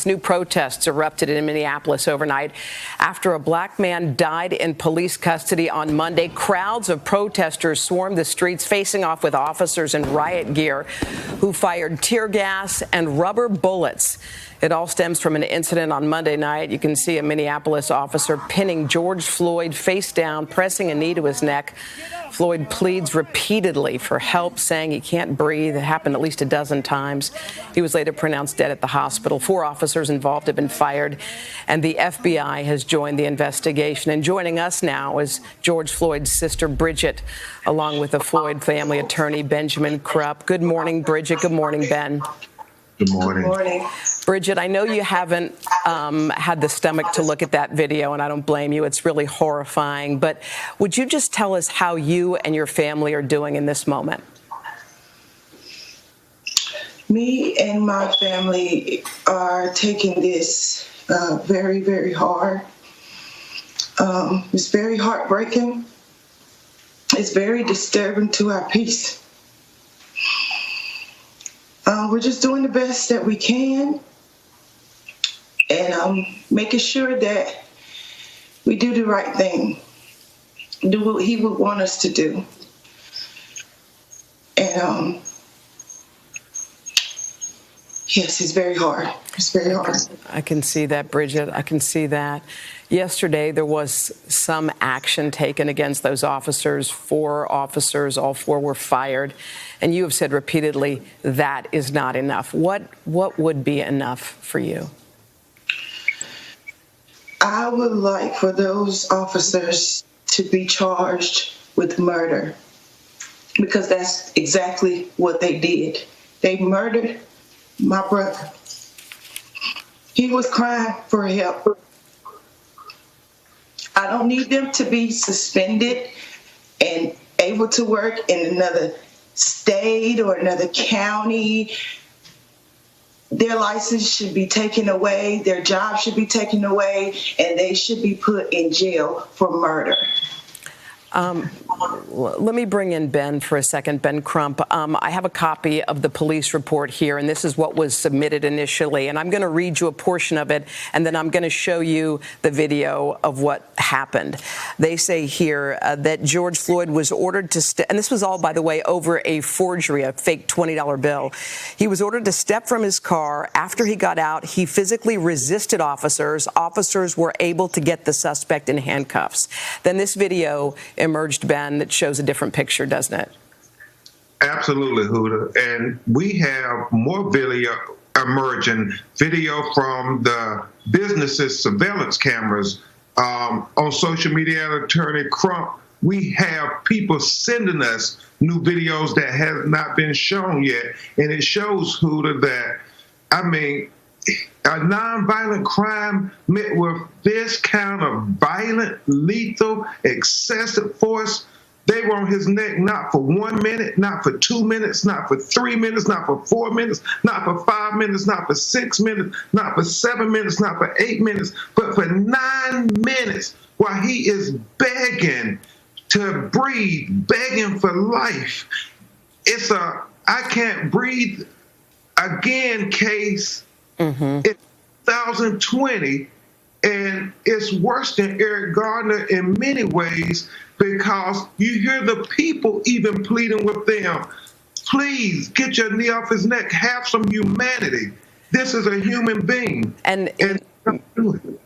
New protests erupted in Minneapolis overnight after a black man died in police custody on Monday. Crowds of protesters swarmed the streets, facing off with officers in riot gear who fired tear gas and rubber bullets. It all stems from an incident on Monday night. You can see a Minneapolis officer pinning George Floyd face down, pressing a knee to his neck. Floyd pleads repeatedly for help, saying he can't breathe. It happened at least a dozen times. He was later pronounced dead at the hospital. 4 officers involved have been fired, and the FBI has joined the investigation. And joining us now is George Floyd's sister, Bridgett, along with the Floyd family attorney, Benjamin Crump. Good morning, Bridgett. Good morning, Ben. Good morning. Good morning. Bridgett, I know you haven't had the stomach to look at that video, and I don't blame you. It's really horrifying. But would you just tell us how you and your family are doing in this moment? Me and my family are taking this very, very hard. It's very heartbreaking. It's very disturbing to our peace. We're just doing the best that we can and making sure that we do the right thing, do what he would want us to do. And yes, it's very hard. It's very hard. I can see that, Bridgett. I can see that. Yesterday, there was some action taken against those officers. 4 officers, all 4 were fired. And you have said repeatedly that is not enough. What would be enough for you? I would like for those officers to be charged with murder, because that's exactly what they did. They murdered my brother. He was crying for help. I don't need them to be suspended and able to work in another state or another county. Their license should be taken away, their job should be taken away, and they should be put in jail for murder. Let me bring in Ben for a second, Ben Crump. I have a copy of the police report here, and this is what was submitted initially. And I'm going to read you a portion of it, and then I'm going to show you the video of what happened. They say here that George Floyd was ordered to, and this was all, by the way, over a forgery, a fake $20 bill. He was ordered to step from his car. After he got out, he physically resisted officers. Officers were able to get the suspect in handcuffs. Then this video emerged, Ben, that shows a different picture, doesn't it? Absolutely, Huda. And we have more video emerging, video from the businesses' surveillance cameras on social media. Attorney Crump, we have people sending us new videos that have not been shown yet. And it shows, Huda, that, I mean, a nonviolent crime met with this kind of violent, lethal, excessive force. They were on his neck not for 1 minute, not for 2 minutes, not for 3 minutes, not for 4 minutes, not for 5 minutes, not for 6 minutes, not for 7 minutes, not for 8 minutes, but for 9 minutes while he is begging to breathe, begging for life. It's a I can't breathe again case. In 2020, and it's worse than Eric Gardner in many ways, because you hear the people even pleading with them, please get your knee off his neck, have some humanity. This is a human being. And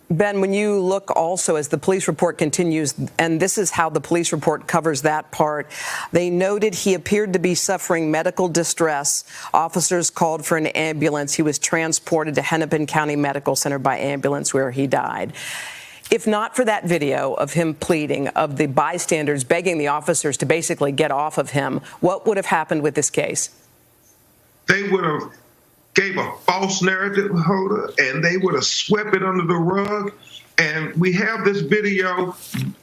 Ben, when you look also as the police report continues, and this is how the police report covers that part, they noted he appeared to be suffering medical distress. Officers called for an ambulance. He was transported to Hennepin County Medical Center by ambulance, where he died. If not for that video of him pleading, of the bystanders begging the officers to basically get off of him, what would have happened with this case? They would have gave a false narrative holder, and they would have swept it under the rug. And we have this video,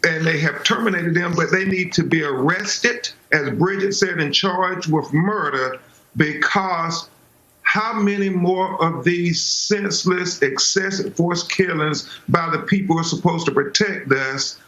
and they have terminated them, but they need to be arrested, as Bridgett said, and charged with murder, because how many more of these senseless, excessive force killings by the people who are supposed to protect us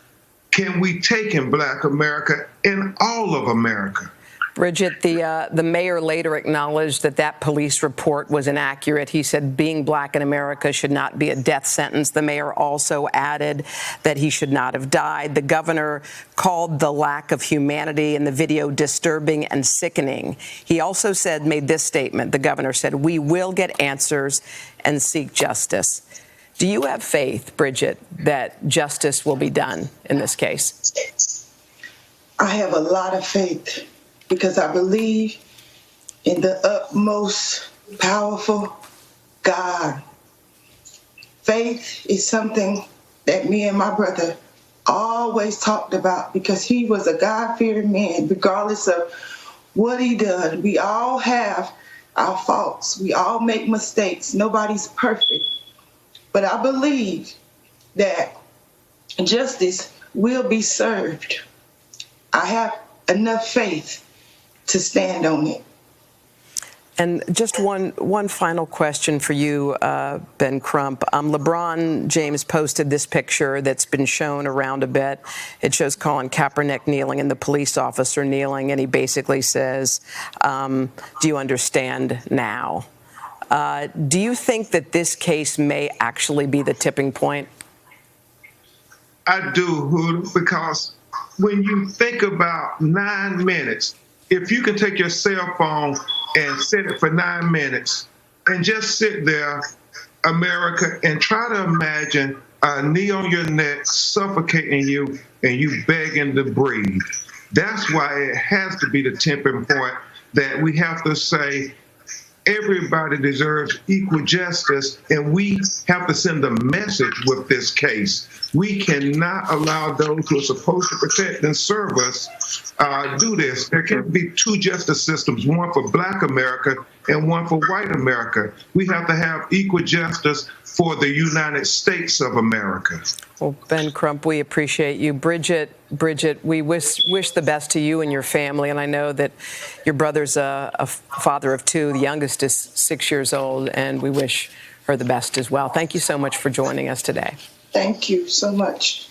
can we take in Black America and all of America? Bridgett, the mayor later acknowledged that that police report was inaccurate. He said being black in America should not be a death sentence. The mayor also added that he should not have died. The governor called the lack of humanity in the video disturbing and sickening. He also made this statement. The governor said, "We will get answers and seek justice." Do you have faith, Bridgett, that justice will be done in this case? I have a lot of faith because I believe in the utmost powerful God. Faith is something that me and my brother always talked about because he was a God-fearing man, regardless of what he did. We all have our faults. We all make mistakes. Nobody's perfect. But I believe that justice will be served. I have enough faith to stand on it. And just one final question for you, Ben Crump. LeBron James posted this picture that's been shown around a bit. It shows Colin Kaepernick kneeling and the police officer kneeling, and he basically says, do you understand now? Do you think that this case may actually be the tipping point? I do, because when you think about 9 minutes, if you can take your cell phone and set it for 9 minutes and just sit there, America, and try to imagine a knee on your neck suffocating you and you begging to breathe. That's why it has to be the tipping point that we have to say everybody deserves equal justice, and we have to send a message with this case. We cannot allow those who are supposed to protect and serve us do this. There can't be two justice systems, one for Black America and one for white America. We have to have equal justice for the United States of America. Well, Ben Crump, we appreciate you. Bridgett, we wish the best to you and your family, and I know that your brother's a father of two. The youngest is 6 years old, and we wish her the best as well. Thank you so much for joining us today. Thank you so much.